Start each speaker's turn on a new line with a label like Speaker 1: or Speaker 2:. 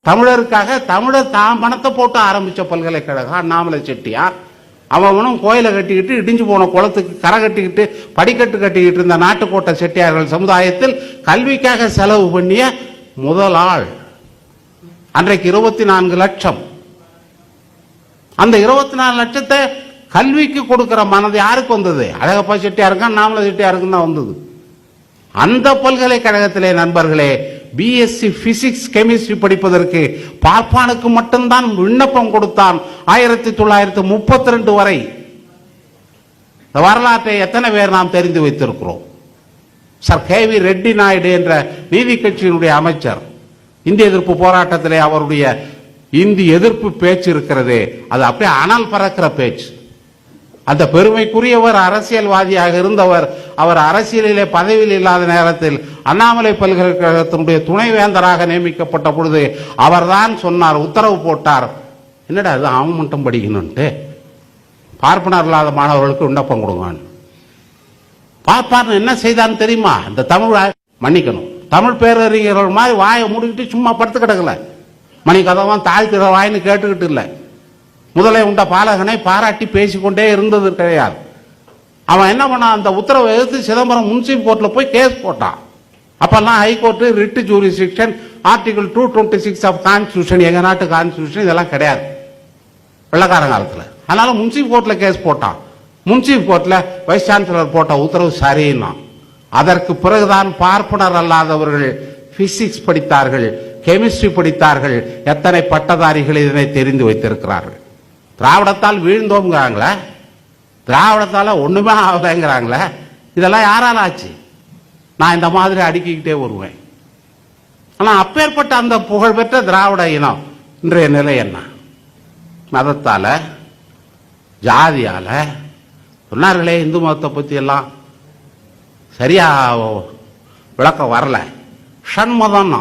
Speaker 1: தமிழருக்காக தமிழர் தான் பணத்தை போட்டு ஆரம்பிச்ச பல்கலைக்கழகம் அண்ணாமலை செட்டியார். அவனும் கோயிலை கட்டிக்கிட்டு இடிஞ்சு போன குளத்துக்கு கரை கட்டிக்கிட்டு படிக்கட்டு கட்டிக்கிட்டு இருந்த நாட்டுக்கோட்டை செட்டியார்கள் சமுதாயத்தில் கல்விக்காக செலவு பண்ணிய முதல் ஆள். அன்றைக்கு 24 லட்சம். அந்த 24 லட்சத்தை கல்விக்கு கொடுக்கிற மனது யாருக்கு வந்தது? அழகப்பா செட்டியாருக்கும் அண்ணாமலை செட்டியாருக்கும் தான் வந்தது. அந்த பல்கலைக்கழகத்திலே நண்பர்களே, பிஎஸ்சி பிசிக்ஸ் கெமிஸ்ட்ரி படிப்பதற்கு பார்ப்பானுக்கு மட்டும்தான் விண்ணப்பம் கொடுத்தான் 1932 வரை. இந்த வரலாற்றை எத்தனை பேர் நாம் தெரிந்து வைத்திருக்கிறோம்? சர் கேவி ரெட்டி நாயுடு என்ற நீதி கட்சியினுடைய அமைச்சர், இந்திய எதிர்ப்பு போராட்டத்திலே அவருடைய இந்தி எதிர்ப்பு பேச்சு இருக்கிறது, அது அப்படியே அனல் பறக்கிற பேச்சு. அந்த பெருமைக்குரியவர் அரசியல்வாதியாக இருந்தவர். அவர் அரசியலிலே பதவியில் இல்லாத நேரத்தில் அண்ணாமலை பல்கலைக்கழகத்தினுடைய துணைவேந்தராக நியமிக்கப்பட்ட பொழுது அவர்தான் சொன்னார், உத்தரவு போட்டார், என்னடா அது அவன் மட்டும் படிக்கணும்ட்டு, பார்ப்பனர் இல்லாத மாணவர்களுக்கு விண்ணப்பம் கொடுங்க. பார்ப்பார் என்ன செய்தான்னு தெரியுமா? இந்த தமிழ் மன்னிக்கணும், தமிழ் பேரறிஞர்கள் மாதிரி வாயை மூடிக்கிட்டு சும்மா படுத்து கிடக்கல, மணி கதவான் தாழ்த்திற வாயின்னு கேட்டுக்கிட்டு இல்லை. முதலை உண்ட பாலகனை பாராட்டி பேசிக்கொண்டே இருந்தது கிடையாது. அவன் என்ன பண்ணான்? அந்த உத்தரவை எதிர்த்து சிதம்பரம் முன்சிப் கோர்ட்ல போய் கேஸ் போட்டான். அப்பெல்லாம் high court writ jurisdiction, article 226 of constitution, எங்க நாட்டு கான்ஸ்டிடியூஷன் இதெல்லாம் கிடையாது வெள்ளக்கார காலத்துல. அதனால முன்சிப் கோர்ட்ல கேஸ் போட்டான். முன்சிப் கோர்ட்ல வைஸ் சான்சலர் போட்ட உத்தரவு சரின்னா. அதற்கு பிறகுதான் பார்ப்பனர் அல்லாதவர்கள் பிசிக்ஸ் படித்தார்கள், கெமிஸ்ட்ரி படித்தார்கள். எத்தனை பட்டதாரிகள் இதனை தெரிந்து வைத்திருக்கிறார்கள். திராவிடத்தால் வீழ்ந்தோம்ங்கிறாங்களே, திராவிடத்தால ஒண்ணுமே ஆகலைங்கிறாங்களே, இதெல்லாம் யாரால ஆச்சு? நான் இந்த மாதிரி அடுக்கிக்கிட்டே வருவேன். ஆனா அப்பேற்பட்ட அந்த புகழ்பெற்ற திராவிட இனம் இன்றைய நிலை என்ன? மதத்தால, ஜாதியால. சொன்னார்களே இந்து மதத்தை பத்தி எல்லாம் சரியா விளக்கம் வரல. ஷண்மதம்